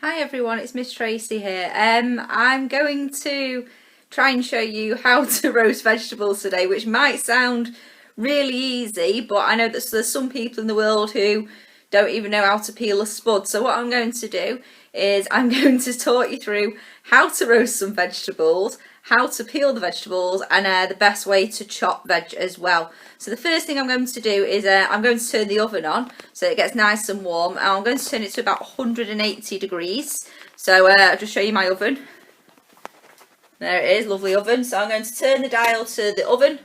Hi everyone, it's Miss Tracy here. I'm going to try and show you how to roast vegetables today, which might sound really easy, but I know that there's some people in the world who don't even know how to peel a spud. So what I'm going to do is I'm going to talk you through how to roast some vegetables, how to peel the vegetables, and the best way to chop veg as well. So the first thing I'm going to do is I'm going to turn the oven on so it gets nice and warm. And I'm going to turn it to about 180 degrees. So I'll just show you my oven. There it is, lovely oven. So I'm going to turn the dial to the oven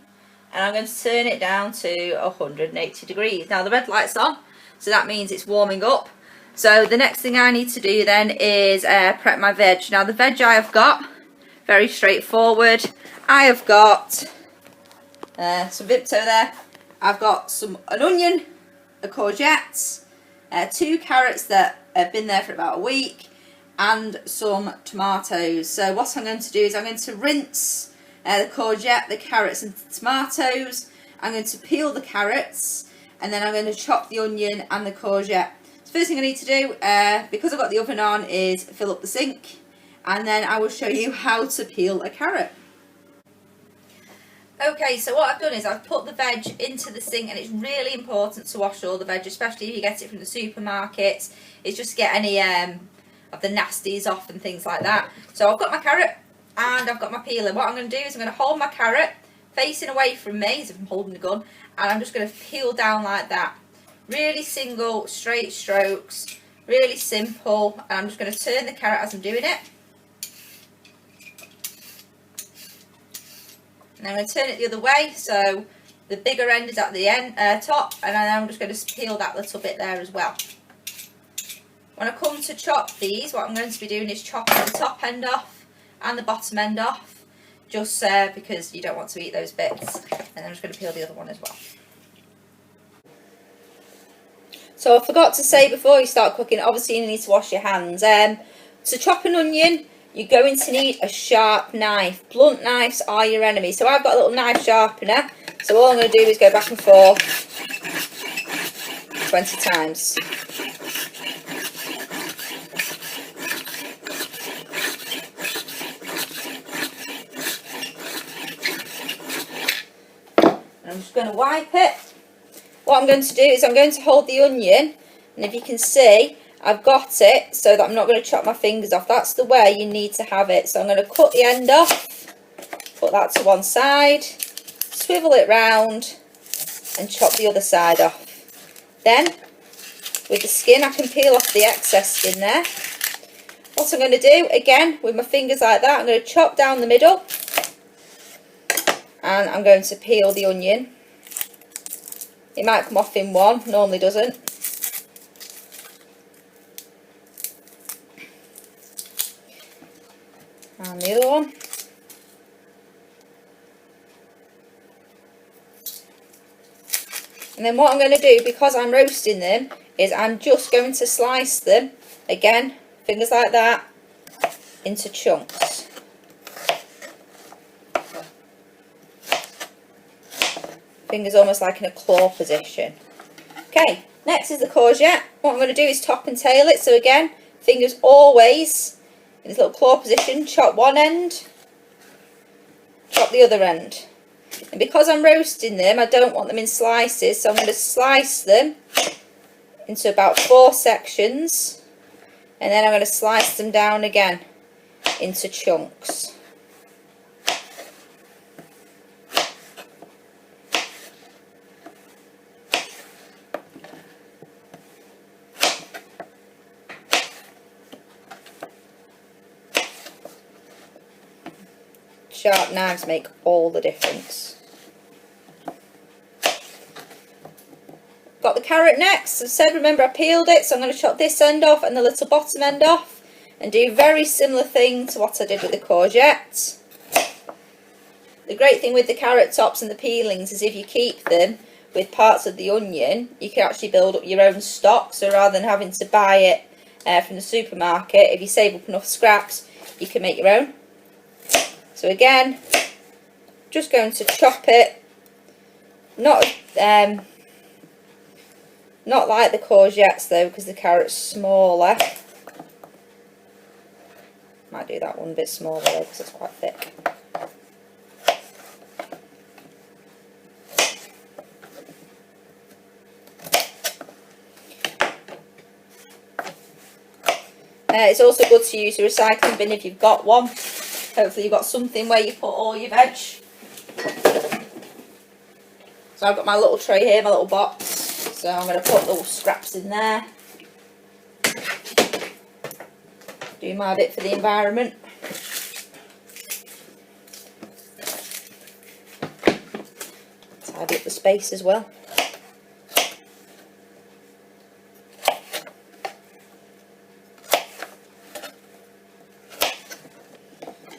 and I'm going to turn it down to 180 degrees. Now the red light's on, so that means it's warming up. So the next thing I need to do then is prep my veg. Now the veg I have got, very straightforward. I have got some Vimto there. I've got an onion, a courgette, 2 carrots that have been there for about a week, and some tomatoes. So what I'm going to do is I'm going to rinse the courgette, the carrots and the tomatoes. I'm going to peel the carrots and then I'm going to chop the onion and the courgette. So first thing I need to do, because I've got the oven on, is fill up the sink, and then I will show you how to peel a carrot. Okay, so what I've done is I've put the veg into the sink, and it's really important to wash all the veg, especially if you get it from the supermarket. It's just to get any of the nasties off and things like that. So I've got my carrot and I've got my peeler. What I'm going to do is I'm going to hold my carrot facing away from me as if I'm holding the gun, and I'm just going to peel down like that. Really single, straight strokes, really simple. And I'm just going to turn the carrot as I'm doing it. And I'm going to turn it the other way, so the bigger end is at the top, and then I'm just going to peel that little bit there as well. When I come to chop these, what I'm going to be doing is chopping the top end off and the bottom end off, just because you don't want to eat those bits. And I'm just going to peel the other one as well. So I forgot to say before you start cooking, obviously you need to wash your hands. To chop an onion, you're going to need a sharp knife. Blunt knives are your enemy. So I've got a little knife sharpener. So all I'm going to do is go back and forth 20 times. And I'm just going to wipe it. What I'm going to do is I'm going to hold the onion, and if you can see, I've got it so that I'm not going to chop my fingers off. That's the way you need to have it. So I'm going to cut the end off, put that to one side, swivel it round and chop the other side off. Then with the skin I can peel off the excess skin there. What I'm going to do, again with my fingers like that, I'm going to chop down the middle and I'm going to peel the onion. It might come off in one, normally doesn't. And the other one. And then what I'm going to do, because I'm roasting them, is I'm just going to slice them, again, fingers like that, into chunks. Fingers almost like in a claw position. Okay, next is the courgette. What I'm going to do is top and tail it. So again, fingers always in this little claw position, chop one end, chop the other end. And because I'm roasting them, I don't want them in slices, so I'm going to slice them into about 4 sections, and then I'm going to slice them down again into chunks. Sharp knives make all the difference. Got the carrot next. As I said, remember I peeled it, so I'm going to chop this end off and the little bottom end off and do a very similar thing to what I did with the courgette. The great thing with the carrot tops and the peelings is if you keep them with parts of the onion, you can actually build up your own stock. So rather than having to buy it from the supermarket, if you save up enough scraps, you can make your own. So again, just going to chop it, not like the courgettes though, because the carrot's smaller. Might do that one a bit smaller though because it's quite thick. It's also good to use a recycling bin if you've got one. Hopefully you've got something where you put all your veg. So I've got my little tray here, my little box. So I'm going to put the scraps in there. Do my bit for the environment. Tidy up the space as well.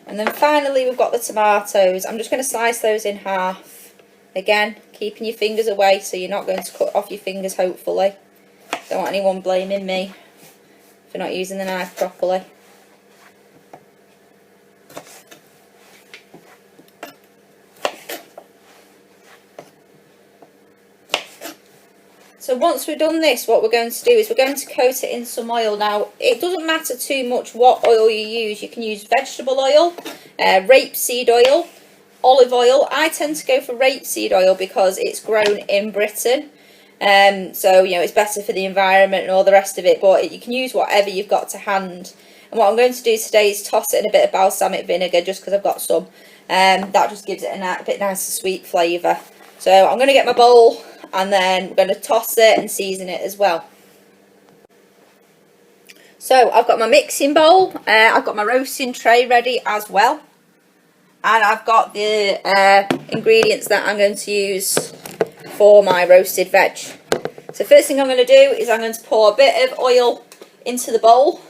And then finally we've got the tomatoes. I'm just going to slice those in half. Again, keeping your fingers away so you're not going to cut off your fingers, hopefully. Don't want anyone blaming me for not using the knife properly. So once we've done this, what we're going to do is we're going to coat it in some oil. Now, it doesn't matter too much what oil you use. You can use vegetable oil, rapeseed oil, olive oil. I tend to go for rapeseed oil because it's grown in Britain. So, you know, it's better for the environment and all the rest of it. But you can use whatever you've got to hand. And what I'm going to do today is toss it in a bit of balsamic vinegar just because I've got some. That just gives it a bit nice sweet flavour. So I'm going to get my bowl. And then we're going to toss it and season it as well. So I've got my mixing bowl, I've got my roasting tray ready as well. And I've got the ingredients that I'm going to use for my roasted veg. So first thing I'm going to do is I'm going to pour a bit of oil into the bowl.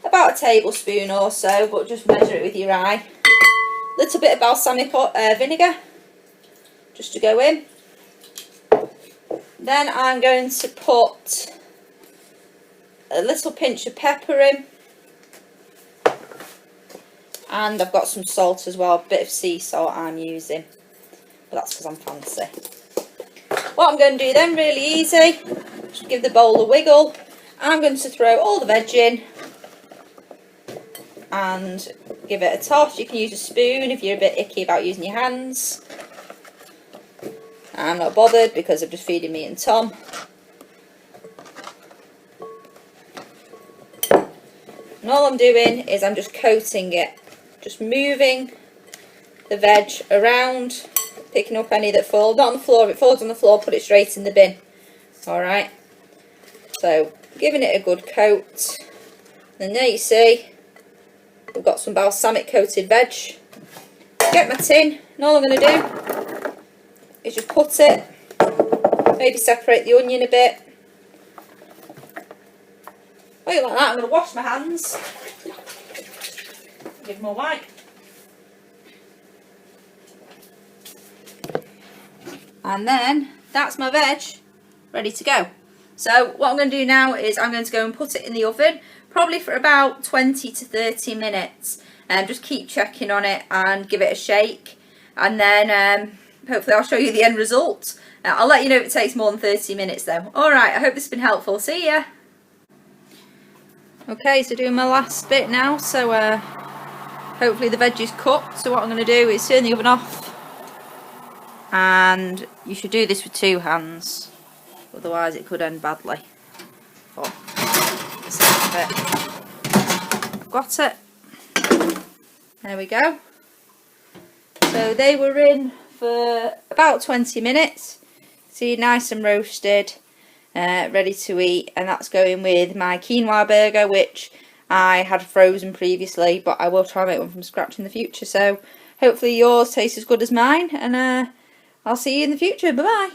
About a tablespoon or so, but just measure it with your eye. A little bit of balsamic vinegar, just to go in. Then I'm going to put a little pinch of pepper in. And I've got some salt as well, a bit of sea salt I'm using. But that's because I'm fancy. What I'm going to do then, really easy, just give the bowl a wiggle. I'm going to throw all the veg in and give it a toss. You can use a spoon if you're a bit icky about using your hands. I'm not bothered because I'm just feeding me and Tom. And all I'm doing is I'm just coating it. Just moving the veg around, picking up any that fall. Not on the floor. If it falls on the floor, put it straight in the bin. Alright. So, giving it a good coat. And there you see, we've got some balsamic coated veg. Get my tin, and all I'm going to do is just put it, maybe separate the onion a bit. Like that, I'm going to wash my hands, give them a wipe. And then that's my veg ready to go. So what I'm going to do now is I'm going to go and put it in the oven, probably for about 20 to 30 minutes. And just keep checking on it and give it a shake. And then hopefully I'll show you the end result. I'll let you know if it takes more than 30 minutes though. Alright, I hope this has been helpful. See ya! Okay, so doing my last bit now. So hopefully the veg is cooked. So what I'm going to do is turn the oven off. And you should do this with two hands. Otherwise it could end badly. But let's have it. I've got it. There we go. So they were in for about 20 minutes. See, nice and roasted, ready to eat. And that's going with my quinoa burger, which I had frozen previously, but I will try and make one from scratch in the future. So hopefully yours tastes as good as mine, and I'll see you in the future. Bye bye.